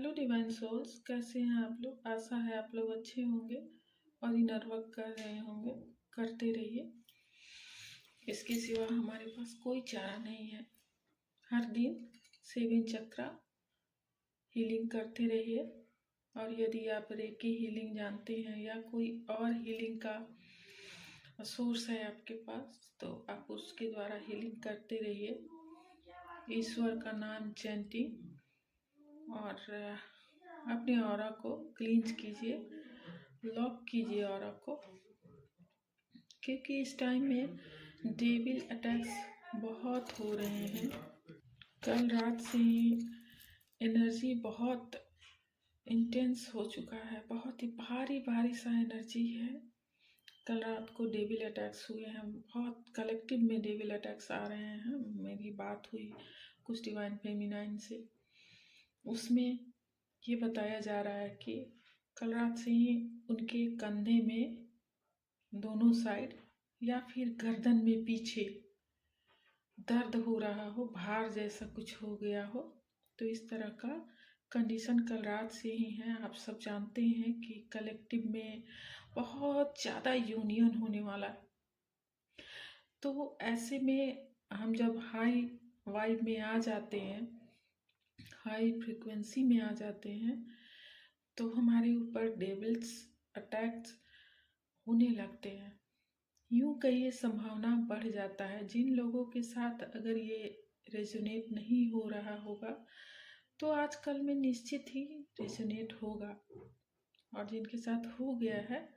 Hello divine souls, कैसे हैं आप लोग। आशा है आप लोग अच्छे होंगे और इनर वर्क कर रहे होंगे। करते रहिए, इसके सिवा हमारे पास कोई चारा नहीं है। हर दिन 7 चक्रा हीलिंग करते रहिए। और यदि आप रेकी हीलिंग जानते हैं या कोई और हीलिंग का सोर्स है आपके पास, तो आप उसके द्वारा हीलिंग करते रहिए। ईश्वर का नाम चैंटिंग और अपने ऑरा को क्लींज कीजिए, लॉक कीजिए ऑरा को, क्योंकि इस टाइम में डेविल अटैक्स बहुत हो रहे हैं। कल रात से ही एनर्जी बहुत इंटेंस हो चुका है, बहुत ही भारी भारी सा एनर्जी है। कल रात को डेविल अटैक्स हुए हैं, बहुत कलेक्टिव में डेविल अटैक्स आ रहे हैं। मेरी बात हुई कुछ डिवाइन फेमिनाइन से, उसमें ये बताया जा रहा है कि कल रात से ही उनके कंधे में दोनों साइड या फिर गर्दन में पीछे दर्द हो रहा हो, भार जैसा कुछ हो गया हो। तो इस तरह का कंडीशन कल रात से ही है। आप सब जानते हैं कि कलेक्टिव में बहुत ज़्यादा यूनियन होने वाला है। तो ऐसे में हम जब हाई वाइब में आ जाते हैं, हाई फ्रिक्वेंसी में आ जाते हैं, तो हमारे ऊपर डेविल्स अटैक्स होने लगते हैं। यूं कहिए संभावना बढ़ जाता है। जिन लोगों के साथ अगर ये रेजोनेट नहीं हो रहा होगा, तो आजकल में निश्चित ही रेजोनेट होगा। और जिनके साथ हो गया है,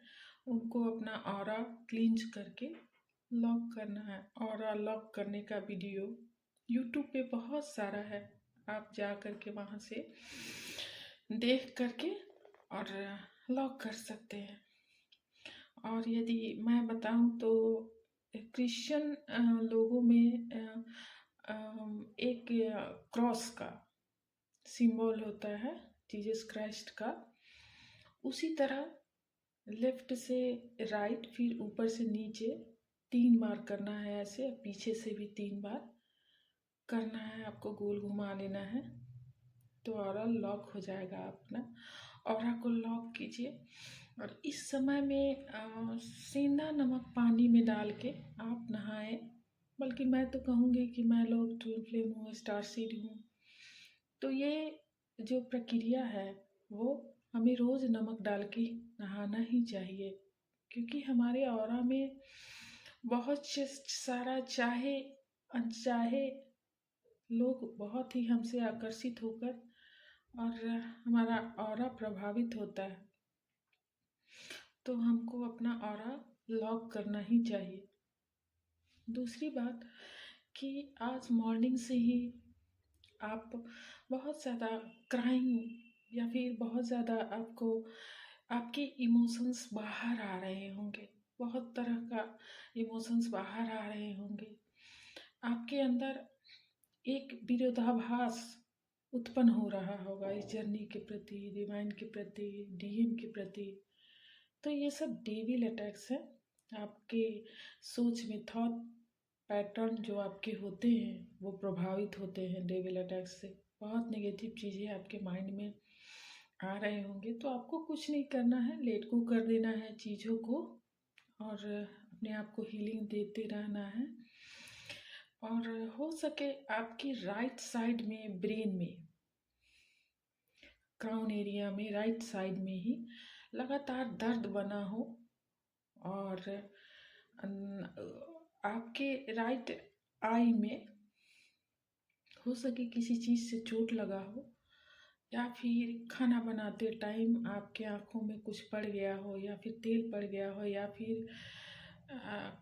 उनको अपना ऑरा क्लींज करके लॉक करना है। ऑरा लॉक करने का वीडियो यूट्यूब पे बहुत सारा है, आप जा करके वहाँ से देख करके और लॉक कर सकते हैं। और यदि मैं बताऊं तो क्रिश्चियन लोगों में एक क्रॉस का सिंबल होता है, जीसस क्राइस्ट का। उसी तरह लेफ्ट से राइट, फिर ऊपर से नीचे 3 बार करना है ऐसे, पीछे से भी 3 बार करना है। आपको गोल घुमा लेना है, तो ऑरा लॉक हो जाएगा। अपना ऑरा को लॉक कीजिए। और इस समय में सेंधा नमक पानी में डाल के आप नहाएं। बल्कि मैं तो कहूँगी कि मैं लोग ट्विन फ्लेम हूँ, स्टार सीड हूँ, तो ये जो प्रक्रिया है वो हमें रोज़ नमक डाल के नहाना ही चाहिए। क्योंकि हमारे ऑरा में बहुत सारा चाहे अनचाहे लोग बहुत ही हमसे आकर्षित होकर और हमारा ऑरा प्रभावित होता है। तो हमको अपना ऑरा लॉक करना ही चाहिए। दूसरी बात कि आज मॉर्निंग से ही आप बहुत ज़्यादा क्राइम या फिर बहुत ज़्यादा आपको आपके इमोशंस बाहर आ रहे होंगे। बहुत तरह का इमोशंस बाहर आ रहे होंगे। आपके अंदर एक विरोधाभास उत्पन्न हो रहा होगा इस जर्नी के प्रति, डिवाइन के प्रति, डीएम के प्रति। तो ये सब डेविल अटैक्स है। आपके सोच में थॉट पैटर्न जो आपके होते हैं वो प्रभावित होते हैं डेविल अटैक्स से। बहुत नेगेटिव चीज़ें आपके माइंड में आ रहे होंगे, तो आपको कुछ नहीं करना है, लेट गो कर देना है चीज़ों को और अपने आप को हीलिंग देते रहना है। और हो सके आपकी राइट साइड में, ब्रेन में, क्राउन एरिया में, राइट साइड में ही लगातार दर्द बना हो और आपके राइट आई में हो सके किसी चीज़ से चोट लगा हो, या फिर खाना बनाते टाइम आपके आँखों में कुछ पड़ गया हो, या फिर तेल पड़ गया हो, या फिर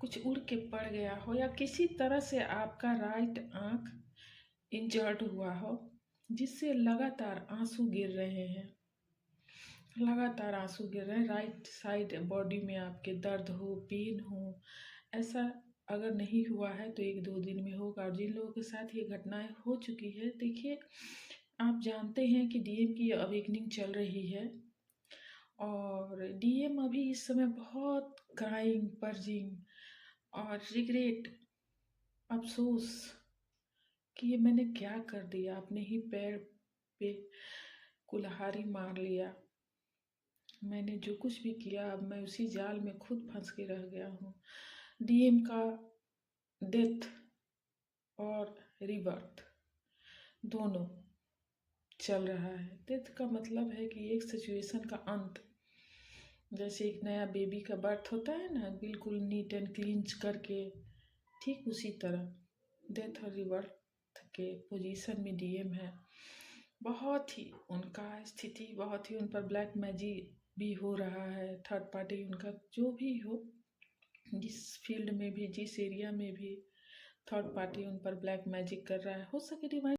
कुछ उड़ के पड़ गया हो, या किसी तरह से आपका राइट आँख इंजर्ड हुआ हो, जिससे लगातार आंसू गिर रहे हैं, लगातार आंसू गिर रहे हैं। राइट साइड बॉडी में आपके दर्द हो, पेन हो, ऐसा अगर नहीं हुआ है तो 1-2 दिन में होगा। और जिन लोगों के साथ ये घटनाएं हो चुकी है, देखिए आप जानते हैं कि डीएम की अवेकनिंग चल रही है और डीएम अभी इस समय बहुत क्राइंग, पर्जिंग और रिग्रेट, अफसोस कि ये मैंने क्या कर दिया। अपने ही पैर पे कुल्हाड़ी मार लिया। मैंने जो कुछ भी किया अब मैं उसी जाल में खुद फंस के रह गया हूँ। डीएम का डेथ और रिबर्थ दोनों चल रहा है। डेथ का मतलब है कि एक सिचुएशन का अंत, जैसे एक नया बेबी का बर्थ होता है ना, बिल्कुल नीट एंड क्लीन करके, ठीक उसी तरह डेथ और रिबर्थ के पोजीशन में डीएम है। बहुत ही उनका स्थिति, बहुत ही उन पर ब्लैक मैजिक भी हो रहा है। थर्ड पार्टी उनका जो भी हो, जिस फील्ड में भी, जिस एरिया में भी थर्ड पार्टी उन पर ब्लैक मैजिक कर रहा है, हो सके डिवाइन